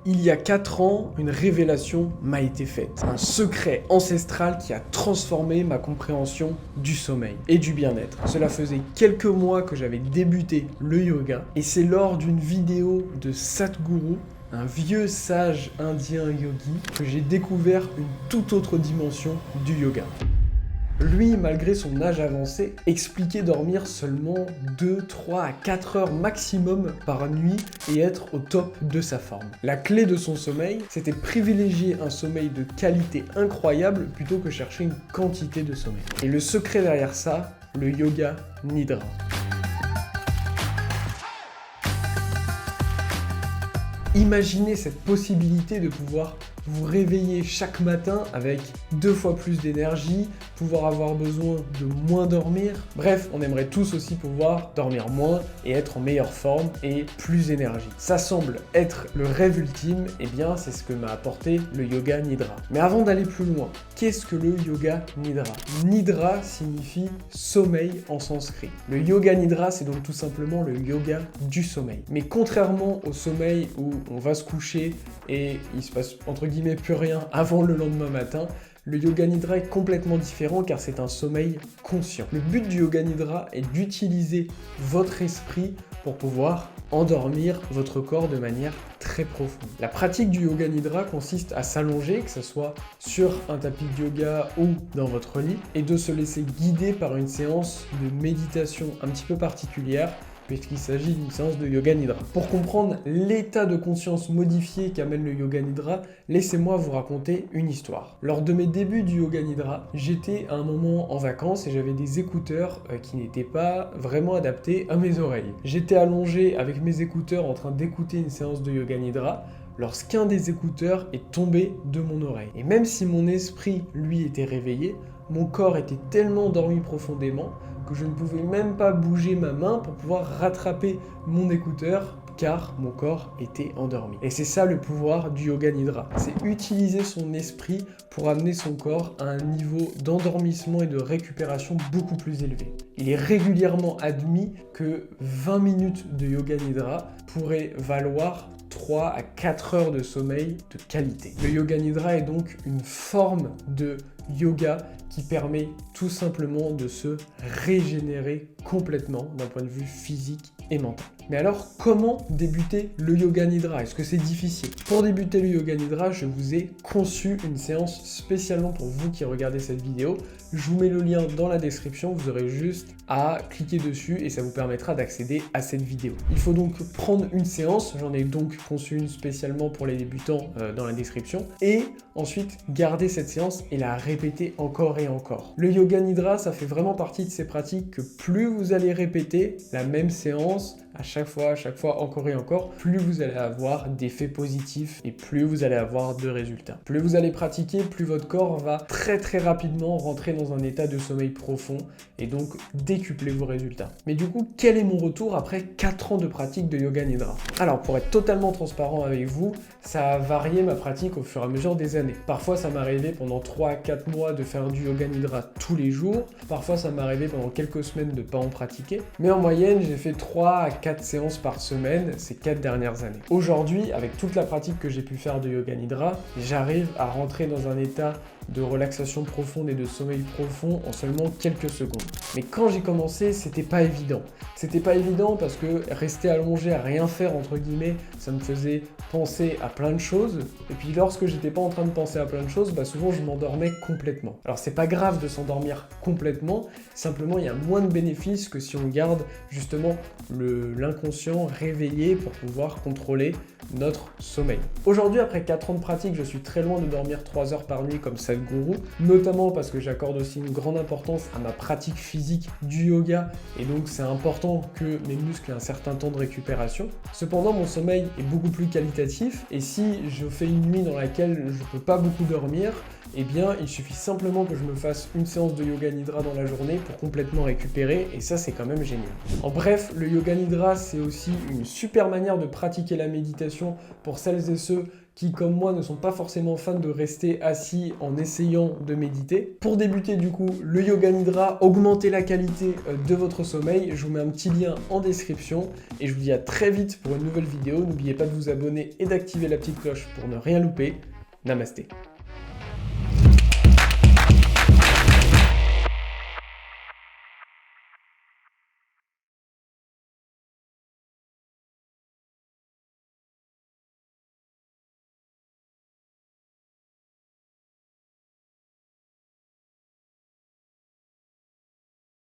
Il y a 4 ans, une révélation m'a été faite. Un secret ancestral qui a transformé ma compréhension du sommeil et du bien-être. Cela faisait quelques mois que j'avais débuté le yoga et c'est lors d'une vidéo de Sadhguru, un vieux sage indien yogi, que j'ai découvert une toute autre dimension du yoga. Lui, malgré son âge avancé, expliquait dormir seulement 2, 3 à 4 heures maximum par nuit et être au top de sa forme. La clé de son sommeil, c'était privilégier un sommeil de qualité incroyable plutôt que chercher une quantité de sommeil. Et le secret derrière ça, le yoga nidra. Imaginez cette possibilité de pouvoir vous réveiller chaque matin avec 2 fois plus d'énergie, pouvoir avoir besoin de moins dormir. Bref, on aimerait tous aussi pouvoir dormir moins et être en meilleure forme et plus énergie. Ça semble être le rêve ultime, et bien c'est ce que m'a apporté le yoga nidra. Mais avant d'aller plus loin, qu'est-ce que le yoga nidra? Nidra signifie sommeil en sanskrit. Le yoga nidra, c'est donc tout simplement le yoga du sommeil. Mais contrairement au sommeil où on va se coucher et il se passe entre guillemets plus rien avant le lendemain matin, le yoga nidra est complètement différent car c'est un sommeil conscient. Le but du yoga nidra est d'utiliser votre esprit pour pouvoir endormir votre corps de manière très profonde. La pratique du yoga nidra consiste à s'allonger, que ce soit sur un tapis de yoga ou dans votre lit, et de se laisser guider par une séance de méditation un petit peu particulière, puisqu'il s'agit d'une séance de yoga nidra. Pour comprendre l'état de conscience modifié qu'amène le yoga nidra, laissez-moi vous raconter une histoire. Lors de mes débuts du yoga nidra, j'étais à un moment en vacances et j'avais des écouteurs qui n'étaient pas vraiment adaptés à mes oreilles. J'étais allongé avec mes écouteurs en train d'écouter une séance de yoga nidra lorsqu'un des écouteurs est tombé de mon oreille. Et même si mon esprit, lui, était réveillé, mon corps était tellement endormi profondément que je ne pouvais même pas bouger ma main pour pouvoir rattraper mon écouteur car mon corps était endormi. Et c'est ça le pouvoir du yoga nidra. C'est utiliser son esprit pour amener son corps à un niveau d'endormissement et de récupération beaucoup plus élevé. Il est régulièrement admis que 20 minutes de yoga nidra pourraient valoir 3 à 4 heures de sommeil de qualité. Le yoga nidra est donc une forme de yoga qui permet tout simplement de se régénérer complètement d'un point de vue physique et mental. Mais alors, comment débuter le yoga nidra? Est-ce que c'est difficile? Pour débuter le yoga nidra, je vous ai conçu une séance spécialement pour vous qui regardez cette vidéo. Je vous mets le lien dans la description, vous aurez juste à cliquer dessus et ça vous permettra d'accéder à cette vidéo. Il faut donc prendre une séance, j'en ai donc conçu une spécialement pour les débutants dans la description, et ensuite garder cette séance et la répéter encore et encore. Le yoga nidra, ça fait vraiment partie de ces pratiques que plus vous allez répéter la même séance, à chaque fois, encore et encore, plus vous allez avoir d'effets positifs et plus vous allez avoir de résultats. Plus vous allez pratiquer, plus votre corps va très rapidement rentrer dans un état de sommeil profond et donc décupler vos résultats. Mais du coup, quel est mon retour après 4 ans de pratique de yoga nidra? Alors, pour être totalement transparent avec vous, ça a varié ma pratique au fur et à mesure des années. Parfois, ça m'est arrivé pendant 3 à 4 mois de faire du yoga nidra tous les jours. Parfois, ça m'est arrivé pendant quelques semaines de ne pas en pratiquer. Mais en moyenne, j'ai fait 3 à 4 séances par semaine ces 4 dernières années. Aujourd'hui, avec toute la pratique que j'ai pu faire de yoga nidra, j'arrive à rentrer dans un état de relaxation profonde et de sommeil profond en seulement quelques secondes. Mais quand j'ai commencé, c'était pas évident. C'était pas évident parce que rester allongé à rien faire, entre guillemets, ça me faisait penser à plein de choses. Et puis lorsque j'étais pas en train de penser à plein de choses, souvent je m'endormais complètement. Alors c'est pas grave de s'endormir complètement, simplement il y a moins de bénéfices que si on garde justement l'inconscient réveillé pour pouvoir contrôler notre sommeil. Aujourd'hui, après 4 ans de pratique, je suis très loin de dormir 3 heures par nuit comme Sadhguru, notamment parce que j'accorde aussi une grande importance à ma pratique physique du yoga et donc c'est important que mes muscles aient un certain temps de récupération. Cependant, mon sommeil est beaucoup plus qualitatif et si je fais une nuit dans laquelle je ne peux pas beaucoup dormir, eh bien il suffit simplement que je me fasse une séance de yoga nidra dans la journée pour complètement récupérer, et ça c'est quand même génial. En bref, le yoga nidra c'est aussi une super manière de pratiquer la méditation pour celles et ceux qui, comme moi, ne sont pas forcément fans de rester assis en essayant de méditer. Pour débuter du coup le yoga nidra, augmenter la qualité de votre sommeil, je vous mets un petit lien en description et je vous dis à très vite pour une nouvelle vidéo. N'oubliez pas de vous abonner et d'activer la petite cloche pour ne rien louper. Namasté.